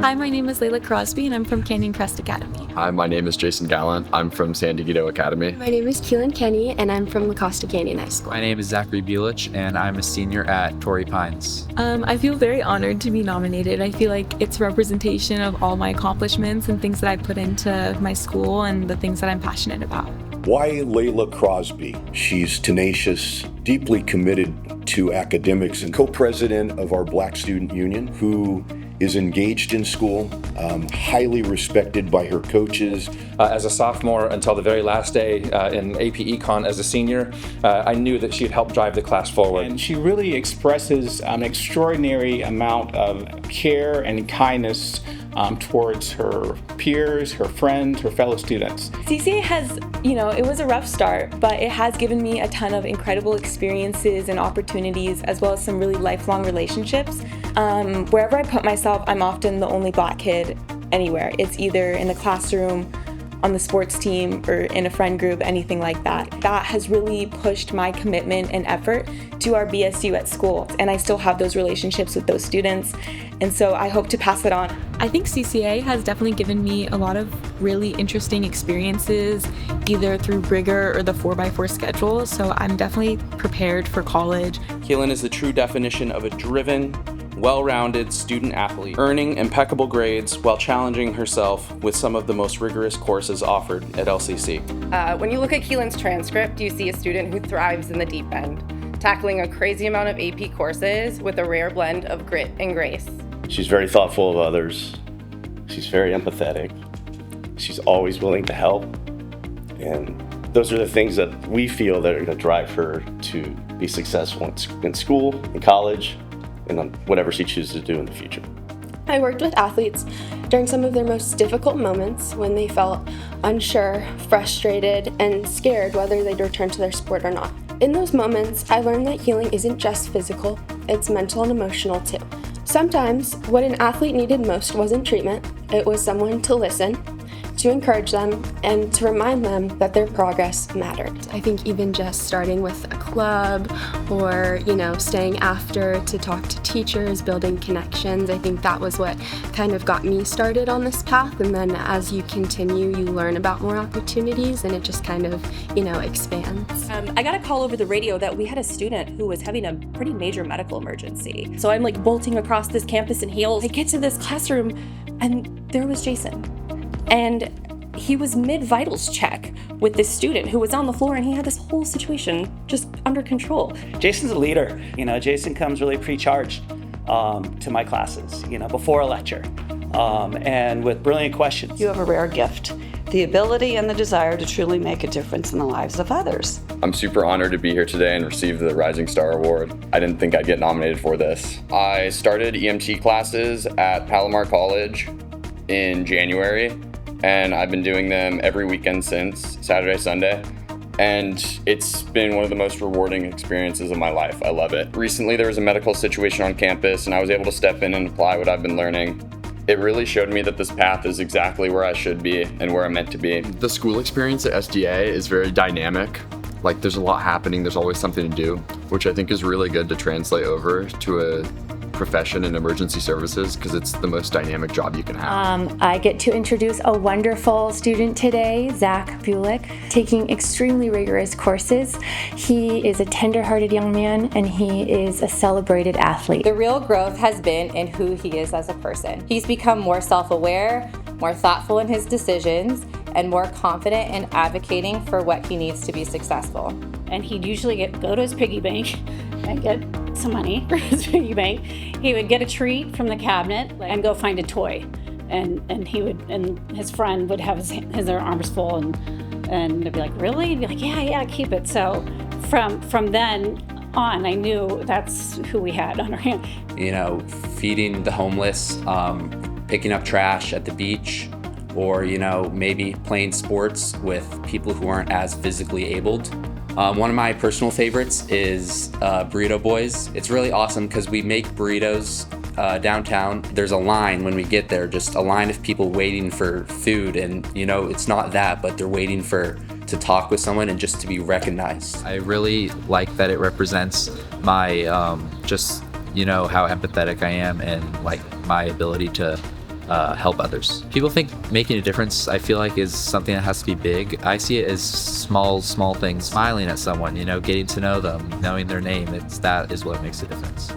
Hi, my name is Layla Crosby, and I'm from Canyon Crest Academy. Hi, my name is Jason Gallant. I'm from San Diego Academy. My name is Keelan Kenny, and I'm from La Costa Canyon High School. My name is Zachary Bulich, and I'm a senior at Torrey Pines. I feel very honored to be nominated. I feel like it's representation of all my accomplishments and things that I put into my school and the things that I'm passionate about. Why Layla Crosby? She's tenacious, deeply committed to academics, and co-president of our Black Student Union, who is engaged in school, highly respected by her coaches. As a sophomore until the very last day in AP Econ as a senior, I knew that she'd help drive the class forward. And she really expresses an extraordinary amount of care and kindness towards her peers, her friends, her fellow students. CCA has, it was a rough start, but it has given me a ton of incredible experiences and opportunities, as well as some really lifelong relationships. Wherever I put myself, I'm often the only Black kid anywhere. It's either in the classroom, on the sports team, or in a friend group, anything like that. That has really pushed my commitment and effort to our BSU at school, and I still have those relationships with those students, and so I hope to pass it on. I think CCA has definitely given me a lot of really interesting experiences, either through rigor or the 4x4 schedule, so I'm definitely prepared for college. Keelan is the true definition of a driven, well-rounded student athlete, earning impeccable grades while challenging herself with some of the most rigorous courses offered at LCC. When you look at Keelan's transcript, you see a student who thrives in the deep end, tackling a crazy amount of AP courses with a rare blend of grit and grace. She's very thoughtful of others. She's very empathetic. She's always willing to help. And those are the things that we feel that are going to drive her to be successful in school, in college, and on whatever she chooses to do in the future. I worked with athletes during some of their most difficult moments when they felt unsure, frustrated, and scared whether they'd return to their sport or not. In those moments, I learned that healing isn't just physical, it's mental and emotional too. Sometimes, what an athlete needed most wasn't treatment, it was someone to listen, to encourage them, and to remind them that their progress mattered. I think even just starting with a club or, staying after to talk to teachers, building connections, I think that was what kind of got me started on this path. And then as you continue, you learn about more opportunities and it just kind of, expands. I got a call over the radio that we had a student who was having a pretty major medical emergency. So I'm bolting across this campus in heels. I get to this classroom and there was Jason. And he was mid-vitals check with this student who was on the floor, and he had this whole situation just under control. Jason's a leader. Jason comes really pre-charged to my classes, before a lecture, and with brilliant questions. You have a rare gift, the ability and the desire to truly make a difference in the lives of others. I'm super honored to be here today and receive the Rising Star Award. I didn't think I'd get nominated for this. I started EMT classes at Palomar College in January, and I've been doing them every weekend since, Saturday, Sunday, and it's been one of the most rewarding experiences of my life. I love it. Recently there was a medical situation on campus and I was able to step in and apply what I've been learning. It really showed me that this path is exactly where I should be and where I'm meant to be. The school experience at SDA is very dynamic. There's a lot happening, there's always something to do, which I think is really good to translate over to a profession in emergency services because it's the most dynamic job you can have. I get to introduce a wonderful student today, Zach Bulich, taking extremely rigorous courses. He is a tender-hearted young man and he is a celebrated athlete. The real growth has been in who he is as a person. He's become more self-aware, more thoughtful in his decisions, and more confident in advocating for what he needs to be successful. And he'd usually go to his piggy bank and get some money for his piggy bank. He would get a treat from the cabinet and go find a toy. And he would, and his friend would have their arms full and they'd be like, really? He'd be like, yeah, keep it. So from then on, I knew that's who we had on our hand. Feeding the homeless, picking up trash at the beach, or, maybe playing sports with people who aren't as physically abled. One of my personal favorites is Burrito Boys. It's really awesome because we make burritos downtown. There's a line when we get there, just a line of people waiting for food, and it's not that, but they're waiting to talk with someone and just to be recognized. I really like that it represents my how empathetic I am and my ability to help others. People think making a difference, I feel like, is something that has to be big. I see it as small things. Smiling at someone, getting to know them, knowing their name. That is what makes a difference.